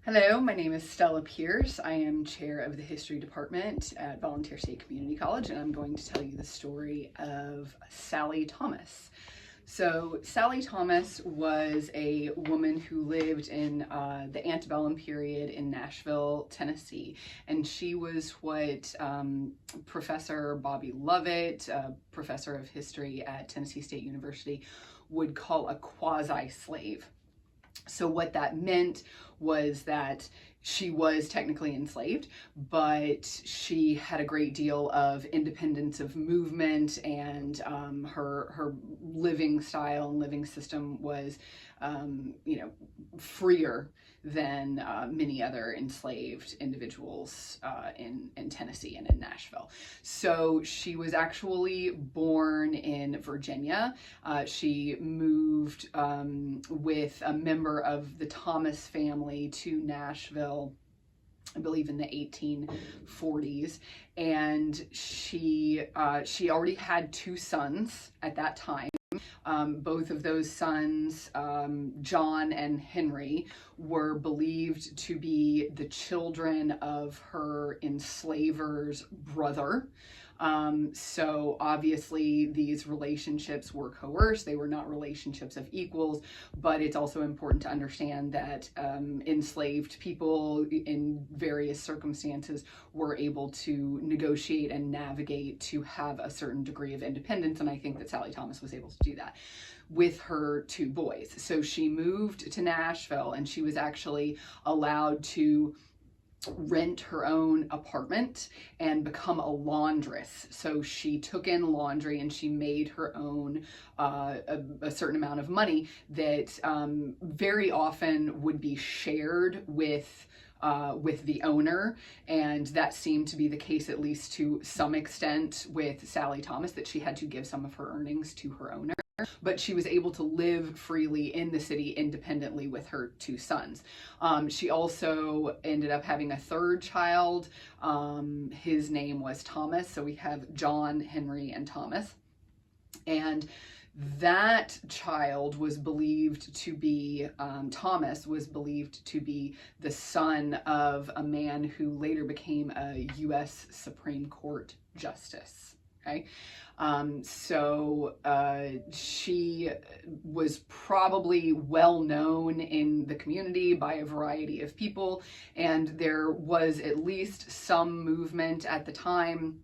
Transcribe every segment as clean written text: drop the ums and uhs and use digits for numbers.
Hello, my name is Stella Pierce. I am chair of the history department at Volunteer State Community College, and I'm going to tell you the story of Sally Thomas. So Sally Thomas was a woman who lived in the Antebellum period in Nashville, Tennessee, and she was what Professor Bobby Lovett, professor of history at Tennessee State University, would call a quasi-slave. So what that meant was that she was technically enslaved, but she had a great deal of independence of movement, and her living style and living system was, freer than many other enslaved individuals in Tennessee and in Nashville. So she was actually born in Virginia. She moved with a member of the Thomas family to Nashville, I believe in the 1840s, and she already had two sons at that time. Both of those sons, John and Henry, were believed to be the children of her enslaver's brother. So obviously these relationships were coerced. They were not relationships of equals, but it's also important to understand that enslaved people in various circumstances were able to negotiate and navigate to have a certain degree of independence, and I think that Sally Thomas was able to do that with her two boys. So she moved to Nashville, and she was actually allowed to rent her own apartment and become a laundress. So she took in laundry and she made her own a certain amount of money that very often would be shared with the owner, and that seemed to be the case, at least to some extent, with Sally Thomas, that she had to give some of her earnings to her owner. But she was able to live freely in the city independently with her two sons. She also ended up having a third child. His name was Thomas. So we have John, Henry, and Thomas. And that child was believed to be, Thomas was believed to be the son of a man who later became a U.S. Supreme Court justice. Okay. She was probably well known in the community by a variety of people, and there was at least some movement at the time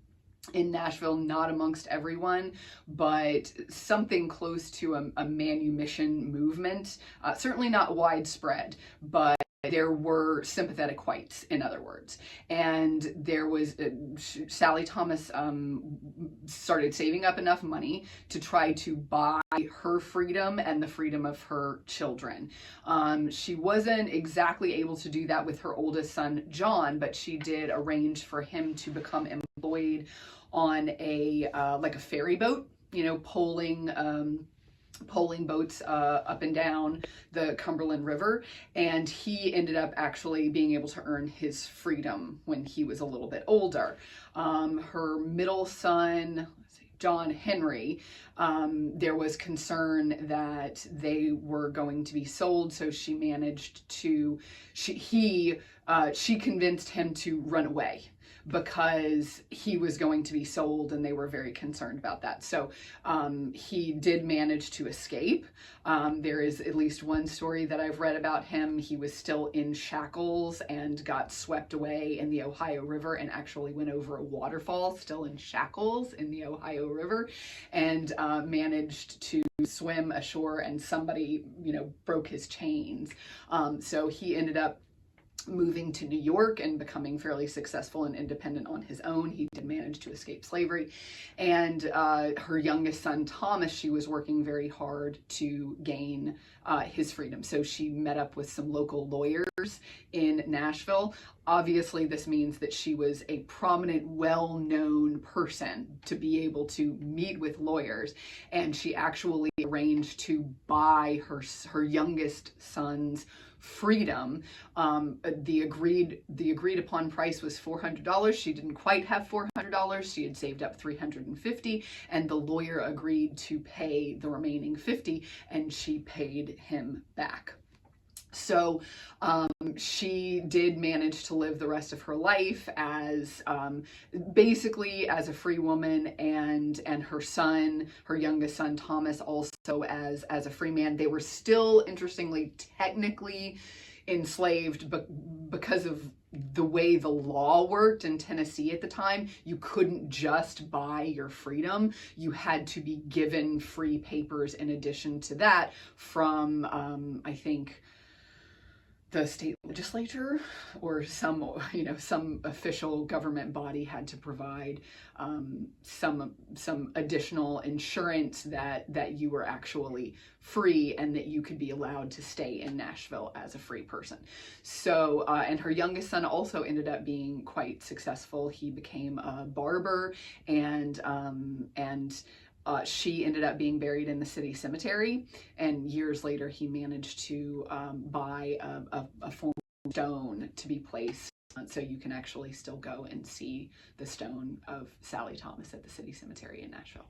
in Nashville, not amongst everyone, but something close to a manumission movement, certainly not widespread, but there were sympathetic whites, in other words. And there was, Sally Thomas started saving up enough money to try to buy her freedom and the freedom of her children. She wasn't exactly able to do that with her oldest son, John, but she did arrange for him to become employed on like a ferry boat, poling boats up and down the Cumberland River, and he ended up actually being able to earn his freedom when he was a little bit older. Her middle son, John Henry, there was concern that they were going to be sold, so she managed to, she convinced him to run away, because he was going to be sold and they were very concerned about that. So he did manage to escape. There is at least one story that I've read about him. He was still in shackles and got swept away in the Ohio River and actually went over a waterfall still in shackles in the Ohio River, and managed to swim ashore, and somebody, broke his chains. So he ended up moving to New York and becoming fairly successful and independent on his own. He did manage to escape slavery. And her youngest son, Thomas, she was working very hard to gain his freedom. So she met up with some local lawyers in Nashville. Obviously, this means that she was a prominent, well-known person to be able to meet with lawyers, and she actually arranged to buy her youngest son's freedom. The agreed upon price was $400. She didn't quite have $400. She had saved up $350, and the lawyer agreed to pay the remaining $50, and she paid him back. So she did manage to live the rest of her life as basically as a free woman, and her son, her youngest son Thomas, also as a free man. They were still, interestingly, technically enslaved, but because of the way the law worked in Tennessee at the time, you couldn't just buy your freedom. You had to be given free papers in addition to that from, I think, the state legislature or some official government body had to provide some additional insurance that you were actually free and that you could be allowed to stay in Nashville as a free person. So and her youngest son also ended up being quite successful. He became a barber, and she ended up being buried in the city cemetery, and years later he managed to buy a form of stone to be placed, so you can actually still go and see the stone of Sally Thomas at the city cemetery in Nashville.